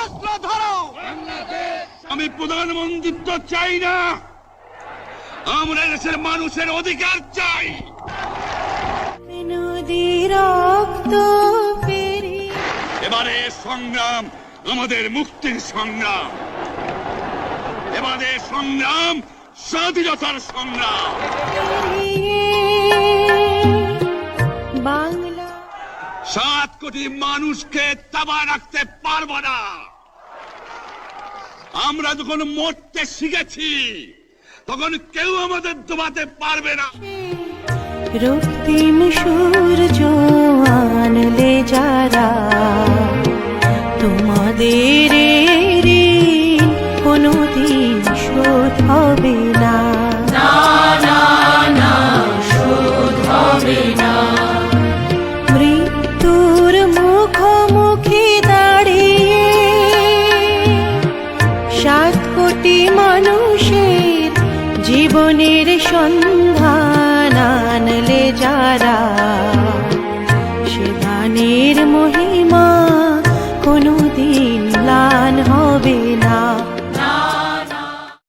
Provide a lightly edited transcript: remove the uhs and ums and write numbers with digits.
অস্ত্র ধরো। আমি প্রধানমন্ত্রিত্ব চাই না, আমরা দেশের মানুষের অধিকার চাই। নদীর রক্ত পেরিয়ে এবারে সংগ্রাম আমাদের মুক্তির সংগ্রাম, এবারে সংগ্রাম স্বাধীনতার সংগ্রাম। বাংলা 7 কোটি মানুষকে তাবা রাখতে পারবো না। আমরা যখন মরতে শিখেছি তখন কেউ আমাদের দবাতে পারবে না। রক্তিম সূর্য আনলে যারা, তোমাদের ঋণ কোনদিন শোধ হবে না। মৃত্যুর মুখোমুখি দাঁড়িয়ে 7 কোটি মানুষের জীবনের সন্ধান আনলে যারা, সে গানের মহিমা